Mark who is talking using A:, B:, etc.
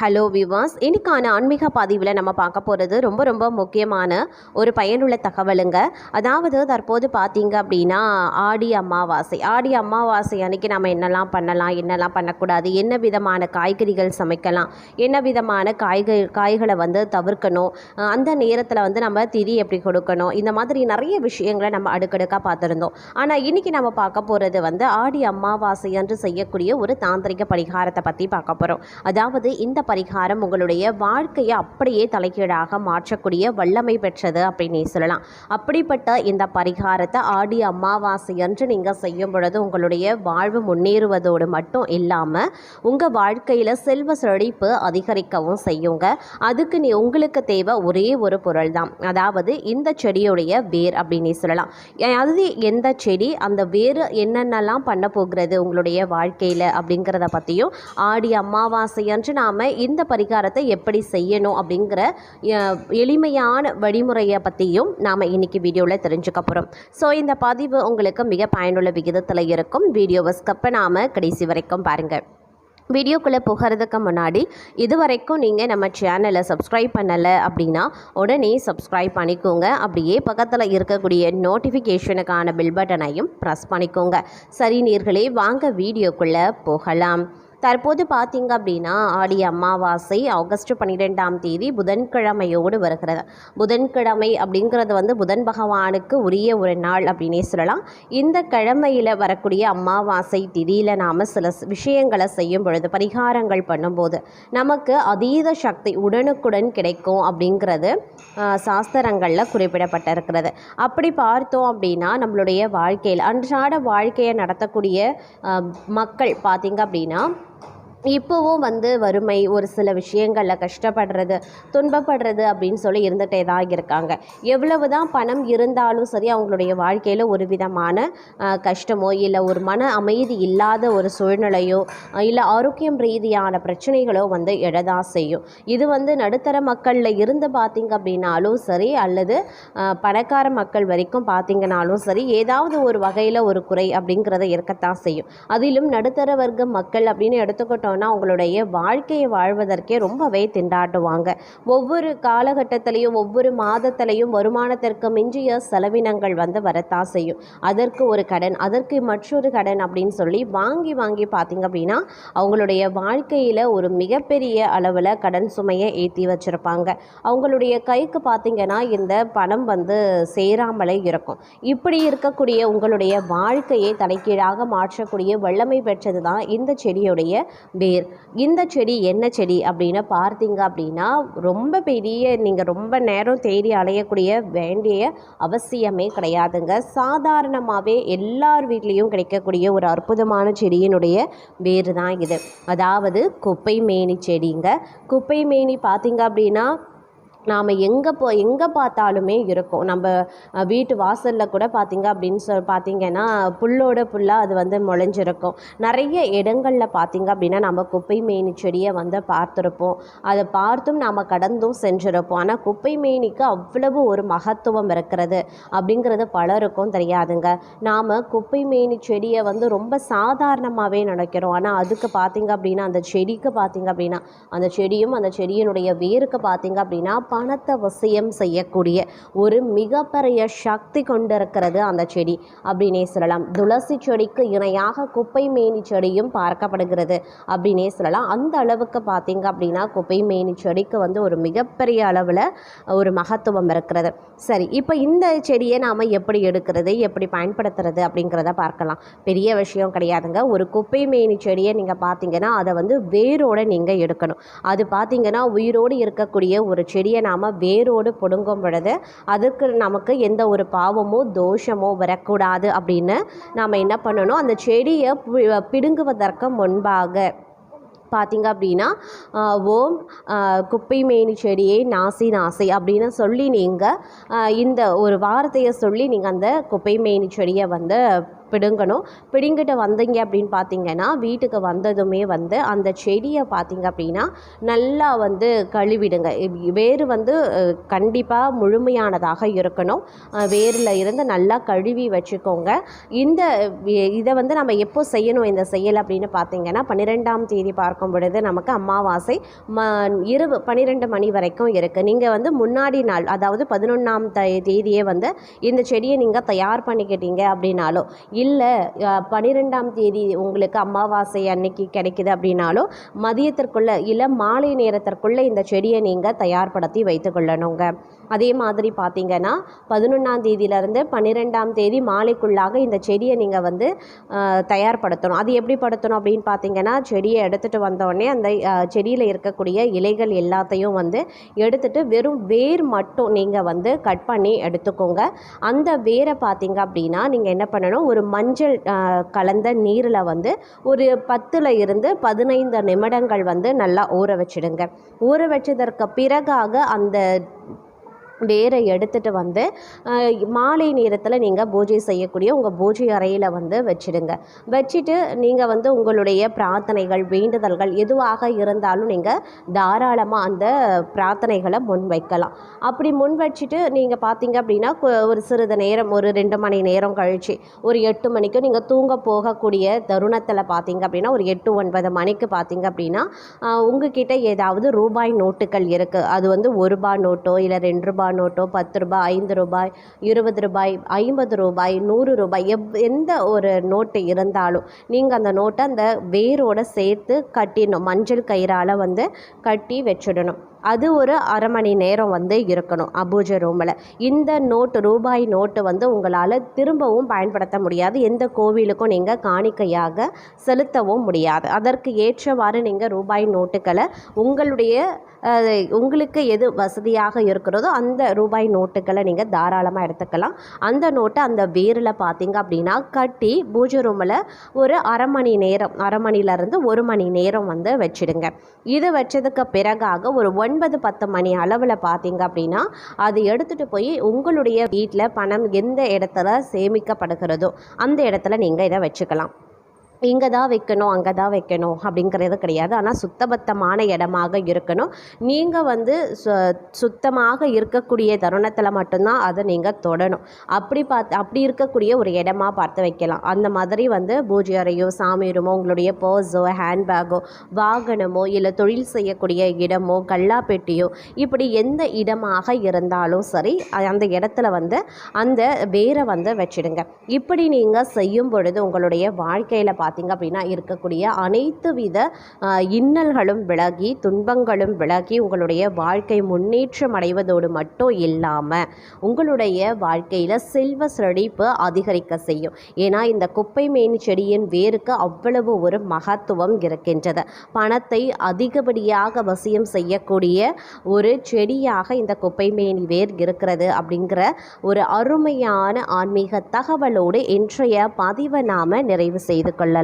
A: Hello விவாஸ், இன்னைக்கான ஆன்மீக பதிவில் நம்ம பார்க்க போகிறது ரொம்ப ரொம்ப முக்கியமான ஒரு பயனுள்ள தகவலுங்க. அதாவது தற்போது பார்த்தீங்க அப்படின்னா ஆடி அமாவாசை அன்னைக்கு நம்ம என்னெல்லாம் பண்ணலாம், என்னெல்லாம் பண்ணக்கூடாது, என்ன விதமான காய்கறிகள் சமைக்கலாம், என்ன விதமான காய்களை வந்து தவிர்க்கணும், அந்த நேரத்தில் வந்து நம்ம திதி எப்படி கொடுக்கணும், இந்த மாதிரி நிறைய விஷயங்களை நம்ம அடுக்கடுக்காக பார்த்துருந்தோம். ஆனால் இன்றைக்கி நம்ம பார்க்க போகிறது வந்து ஆடி அமாவாசை அன்று செய்யக்கூடிய ஒரு தாந்திரிக பரிகாரத்தை பற்றி பார்க்க போகிறோம். அதாவது இந்த பரிகாரம் உங்களுடைய வாழ்க்கையை அப்படியே தலைகீழாக மாற்றக்கூடிய வல்லமை பெற்றது அப்படின்னு சொல்லலாம். அப்படிப்பட்ட இந்த பரிகாரத்தை ஆடி அமாவாசை அன்று நீங்கள் செய்யும் பொழுது உங்களுடைய வாழ்வு முன்னேறுவதோடு மட்டும் இல்லாமல் உங்கள் வாழ்க்கையில் செல்வ செழிப்பு அதிகரிக்கவும் செய்யுங்க. அதுக்கு உங்களுக்கு தேவை ஒரே ஒரு பொருள் தான், அதாவது இந்த செடியுடைய வேர் அப்படின்னு சொல்லலாம். அது எந்த செடி, அந்த வேர் என்னென்னலாம் பண்ண போகிறது உங்களுடைய வாழ்க்கையில் அப்படிங்கிறத பற்றியும், ஆடி அமாவாசை அன்று நாம் இந்த பரிகாரத்தை எப்படி செய்யணும் அப்படிங்கிற எளிமையான வழிமுறையை பற்றியும் நாம் இன்னைக்கு வீடியோவில் தெரிஞ்சுக்க போகிறோம். ஸோ இந்த பதிவு உங்களுக்கு மிக பயனுள்ள விகிதத்தில் இருக்கும். வீடியோவை ஸ்கிப் பண்ணாமல் கடைசி வரைக்கும் பாருங்கள். வீடியோக்குள்ளே போகிறதுக்கு முன்னாடி இது வரைக்கும் நீங்கள் நம்ம சேனலை சப்ஸ்கிரைப் பண்ணலை அப்படின்னா உடனே சப்ஸ்கிரைப் பண்ணிக்கோங்க. அப்படியே பக்கத்தில் இருக்கக்கூடிய நோட்டிஃபிகேஷனுக்கான பில் பட்டனையும் ப்ரெஸ் பண்ணிக்கோங்க. சரி நேயர்களே, வாங்க வீடியோக்குள்ளே போகலாம். தற்போது பார்த்தீங்க அப்படின்னா ஆடி அமாவாசை ஆகஸ்ட் 12ஆம் தேதி புதன்கிழமையோடு வருகிறது. புதன்கிழமை அப்படிங்கிறது வந்து புதன் பகவானுக்கு உரிய ஒரு நாள் அப்படின்னே சொல்லலாம். இந்த கிழமையில் வரக்கூடிய அமாவாசை திதியில் நாம் சில விஷயங்களை செய்யும் பொழுது, பரிகாரங்கள் பண்ணும்போது நமக்கு அதீத சக்தி உடனுக்குடன் கிடைக்கும் அப்படிங்கிறது சாஸ்திரங்களில் குறிப்பிடப்பட்டிருக்கிறது. அப்படி பார்த்தோம் அப்படின்னா நம்மளுடைய வாழ்க்கையில் அன்றாட வாழ்க்கையை நடத்தக்கூடிய மக்கள் பார்த்தீங்க அப்படின்னா இப்போவும் வந்து வறுமை, ஒரு சில விஷயங்களில் கஷ்டப்படுறது, துன்பப்படுறது அப்படின்னு சொல்லி இருந்துகிட்டே தான் இருக்காங்க. எவ்வளவு தான் பணம் இருந்தாலும் சரி, அவங்களுடைய வாழ்க்கையில் ஒரு விதமான கஷ்டமோ இல்லை ஒரு மன அமைதி இல்லாத ஒரு சூழ்நிலையோ இல்லை ஆரோக்கியம் ரீதியான பிரச்சனைகளோ வந்து எழதான் செய்யும். இது வந்து நடுத்தர மக்களில் இருந்து பார்த்திங்க அப்படின்னாலும் சரி, அல்லது பணக்கார மக்கள் வரைக்கும் பார்த்திங்கனாலும் சரி, ஏதாவது ஒரு வகையில் ஒரு குறை அப்படிங்கிறத இருக்கத்தான் செய்யும். அதிலும் நடுத்தர வர்க்க மக்கள் அப்படின்னு எடுத்துக்கிட்டோம் அவங்களுடைய வாழ்க்கையை வாழ்வதற்கே ரொம்பவே திண்டாட்டுவாங்க. ஒவ்வொரு காலகட்டத்திலையும் ஒவ்வொரு மாதத்திலையும் வருமானத்திற்கு மிஞ்சிய செலவினங்கள் வந்து வரத்தான் செய்யும். அதற்கு ஒரு கடன், அதற்கு மற்றொரு கடன் அப்படின்னு சொல்லி வாங்கி பார்த்திங்க அப்படின்னா அவங்களுடைய வாழ்க்கையில் ஒரு மிகப்பெரிய அளவில் கடன் சுமையை ஏற்றி வச்சுருப்பாங்க. அவங்களுடைய கைக்கு பார்த்திங்கன்னா இந்த பணம் வந்து சேராமலே இருக்கும். இப்படி இருக்கக்கூடிய உங்களுடைய வாழ்க்கையை தலைகீழாக மாற்றக்கூடிய வல்லமை பெற்றது தான் இந்த செடியுடைய வேர். இந்த செடி என்ன செடி அப்படின்னு பார்த்தீங்க அப்படின்னா ரொம்ப பெரிய, நீங்கள் ரொம்ப நேரம் தேடி அலையக்கூடிய வேண்டிய அவசியமே கிடையாதுங்க. சாதாரணமாகவே எல்லார் வீட்லேயும் கிடைக்கக்கூடிய ஒரு அற்புதமான செடியினுடைய வேர் தான் இது. அதாவது குப்பை மேனி செடிங்க. குப்பை மேனி பார்த்தீங்க அப்படின்னா நாம் எங்கே பார்த்தாலுமே இருக்கும். நம்ம வீட்டு வாசலில் கூட பார்த்திங்க அப்படின்னு பார்த்திங்கன்னா புல்லோட புல்லாக அது வந்து முளைஞ்சிருக்கும். நிறைய இடங்களில் பார்த்திங்க அப்படின்னா நம்ம குப்பை மேனி செடியை வந்து பார்த்துருப்போம். அதை பார்த்தும் நாம் கடந்தும் செஞ்சுருப்போம். ஆனால் குப்பை மேனிக்கு அவ்வளவு ஒரு மகத்துவம் இருக்கிறது அப்படிங்கிறது பலருக்கும் தெரியாதுங்க. நாம் குப்பை மேனி செடியை வந்து ரொம்ப சாதாரணமாகவே நினைக்கிறோம். ஆனால் அதுக்கு பார்த்திங்க அப்படின்னா அந்த செடிக்கு பார்த்திங்க அப்படின்னா அந்த செடியும் அந்த செடியினுடைய வேருக்கு பார்த்திங்க அப்படின்னா பணத்தை வசியம் செய்யக்கூடிய ஒரு மிகப்பெரிய சக்தி கொண்டிருக்கிறது அந்த செடி அப்படின்னே சொல்லலாம். துளசி செடிக்கு இணையாக குப்பை மேனி செடியும் பார்க்கப்படுகிறது அப்படின்னே சொல்லலாம். அந்த அளவுக்கு பார்த்தீங்க அப்படின்னா குப்பை மேனி செடிக்கு வந்து ஒரு மிகப்பெரிய அளவில் ஒரு மகத்துவம் இருக்கிறது. சரி, இப்போ இந்த செடியை நாம் எப்படி எடுக்கிறது, எப்படி பயன்படுத்துறது அப்படிங்கிறத பார்க்கலாம். பெரிய விஷயம் கிடையாதுங்க. ஒரு குப்பை மேனி செடியை நீங்கள் பார்த்தீங்கன்னா அதை வந்து வேரோடு நீங்கள் எடுக்கணும். அது பார்த்தீங்கன்னா உயிரோடு இருக்கக்கூடிய ஒரு செடியை நாம் வேரோடு பிடுங்கும் பொழுது அதுக்கு நமக்கு எந்த ஒரு பாவமோ தோஷமோ வரக்கூடாது அப்படின்னு நாம் என்ன பண்ணணும், அந்த செடியை பிடுங்குவதற்கு முன்பாக பார்த்திங்க அப்படின்னா ஓம் குப்பை மேனி செடியை நாசி அப்படின்னு சொல்லி நீங்கள் இந்த ஒரு வார்த்தையை சொல்லி நீங்கள் அந்த குப்பை மேனி செடியை வந்து பிடுங்கணும். பிடுங்கிட்டு வந்தீங்க அப்படின்னு பார்த்தீங்கன்னா வீட்டுக்கு வந்ததுமே வந்து அந்த செடியை பார்த்தீங்க அப்படின்னா நல்லா வந்து கழுவிடுங்க. வேர் வந்து கண்டிப்பாக முழுமையானதாக இருக்கணும். வேரில் இருந்து நல்லா கழுவி வச்சுக்கோங்க. இந்த இதை வந்து நம்ம எப்போ செய்யணும் இந்த செயல் அப்படின்னு பார்த்தீங்கன்னா 12ஆம் தேதி பார்க்கும் பொழுது நமக்கு அமாவாசை இரவு 12 மணி வரைக்கும் இருக்குது. நீங்கள் வந்து முன்னாடி நாள் அதாவது 11ஆம் தேதியே வந்து இந்த செடியை நீங்கள் தயார் பண்ணிக்கிட்டீங்க அப்படின்னாலும் இல்லை 12ஆம் தேதி உங்களுக்கு அமாவாசை அன்னைக்கு கிடைக்குது அப்படின்னாலும் மதியத்திற்குள்ளே இல்லை மாலை நேரத்திற்குள்ளே இந்த செடியை நீங்கள் தயார்படுத்தி வைத்துக்கொள்ளணுங்க. அதே மாதிரி பார்த்தீங்கன்னா 11ஆம் தேதியிலேருந்து 12ஆம் தேதி மாலைக்குள்ளாக இந்த செடியை நீங்கள் வந்து தயார்படுத்தணும். அது எப்படி படுத்தணும் அப்படின்னு பார்த்தீங்கன்னா செடியை எடுத்துகிட்டு வந்தோடனே அந்த செடியில் இருக்கக்கூடிய இலைகள் எல்லாத்தையும் வந்து எடுத்துகிட்டு வெறும் வேர் மட்டும் நீங்கள் வந்து கட் பண்ணி எடுத்துக்கோங்க. அந்த வேரை பார்த்தீங்க அப்படின்னா நீங்கள் என்ன பண்ணணும், ஒரு மஞ்சள் கலந்த நீரில் வந்து ஒரு 10 இருந்து 15 நிமிடங்கள் வந்து நல்லா ஊற வச்சிடுங்க. ஊற வச்சதற்கு பிறகாக அந்த வேரை எடுத்துகிட்டு வந்து மாலை நேரத்தில் நீங்கள் பூஜை செய்யக்கூடிய உங்கள் பூஜை அறையில் வந்து வச்சுடுங்க. வச்சுட்டு நீங்கள் வந்து உங்களுடைய பிரார்த்தனைகள் வேண்டுதல்கள் எதுவாக இருந்தாலும் நீங்கள் தாராளமாக அந்த பிரார்த்தனைகளை முன் வைக்கலாம். அப்படி முன் வச்சுட்டு நீங்கள் பார்த்தீங்க அப்படின்னா ஒரு சிறிது நேரம் ஒரு 2 மணி நேரம் கழித்து ஒரு 8 மணிக்கு நீங்கள் தூங்க போகக்கூடிய தருணத்தில் பார்த்தீங்க அப்படின்னா ஒரு 8-9 மணிக்கு பார்த்தீங்க அப்படின்னா உங்ககிட்ட ஏதாவது ரூபாய் நோட்டுகள் இருக்குது. அது வந்து ₹1 நோட்டோ இல்லை ₹2 நோட்டோ, ₹10, ₹5, ₹20, ₹50, ₹100 எந்த ஒரு நோட்டு இருந்தாலும் நீங்கள் அந்த நோட்டை அந்த வேரோடு சேர்த்து கட்டிடணும். மஞ்சள் கயிறால் வந்து கட்டி வச்சிடணும். அது ஒரு அரை மணி நேரம் வந்து இருக்கணும் பூஜை ரூமில். இந்த ரூபாய் நோட்டு வந்து உங்களால் திரும்பவும் பயன்படுத்த முடியாது. எந்த கோவிலுக்கும் நீங்கள் காணிக்கையாக செலுத்தவும் முடியாது. அதற்கு ஏற்றவாறு நீங்கள் ரூபாய் நோட்டுகளை உங்களுக்கு எது வசதியாக இருக்கிறதோ அந்த ரூபாய் நோட்டுகளை நீங்கள் தாராளமாக எடுத்துக்கலாம். அந்த நோட்டை அந்த வேரில் பார்த்தீங்க அப்படின்னா கட்டி பூஜை ரூமில் ஒரு அரை மணிலேருந்து 1 மணி நேரம் வந்து வச்சிடுங்க. இது வச்சதுக்கு பிறகாக ஒரு 9-10 மணி அளவில் பார்த்தீங்க அப்படின்னா அது எடுத்துகிட்டு போய் உங்களுடைய வீட்டில் பணம் எந்த இடத்துல சேமிக்கப்படுகிறதோ அந்த இடத்துல நீங்கள் இதை வச்சுக்கலாம். இங்கே தான் வைக்கணும் அங்கே தான் வைக்கணும் அப்படிங்கிறது கிடையாது. ஆனால் சுத்தபத்தமான இடமாக இருக்கணும். நீங்கள் வந்து சுத்தமாக இருக்கக்கூடிய தருணத்தில் மட்டும்தான் அதை நீங்கள் தொடணும். அப்படி இருக்கக்கூடிய ஒரு இடமா பார்த்து வைக்கலாம். அந்த மாதிரி வந்து பூஜை அறையோ சாமி ரூமோ உங்களுடைய பர்ஸோ ஹேண்ட்பேக்கோ வாகனமோ இல்லை தொழில் செய்யக்கூடிய இடமோ கல்லாப்பெட்டியோ இப்படி எந்த இடமாக இருந்தாலும் சரி அந்த இடத்துல வந்து அந்த வேரை வந்து வச்சிடுங்க. இப்படி நீங்கள் செய்யும் பொழுது உங்களுடைய வாழ்க்கையில் பார்த்தீங்க அப்படின்னா இருக்கக்கூடிய அனைத்து வித இன்னல்களும் விலகி துன்பங்களும் விலகி உங்களுடைய வாழ்க்கை முன்னேற்றம் அடைவதோடு மட்டும் இல்லாமல் உங்களுடைய வாழ்க்கையில் செல்வ செழிப்பு அதிகரிக்க செய்யும். ஏன்னா இந்த குப்பை மேனி செடியின் வேருக்கு அவ்வளவு ஒரு மகத்துவம் இருக்கின்றது. பணத்தை அதிகப்படியாக வசியம் செய்யக்கூடிய ஒரு செடியாக இந்த குப்பை மேனி வேர் இருக்கிறது அப்படிங்கிற ஒரு அருமையான ஆன்மீக தகவலோடு இன்றைய பதிவை நாம் நிறைவு செய்து கொள்ளலாம்.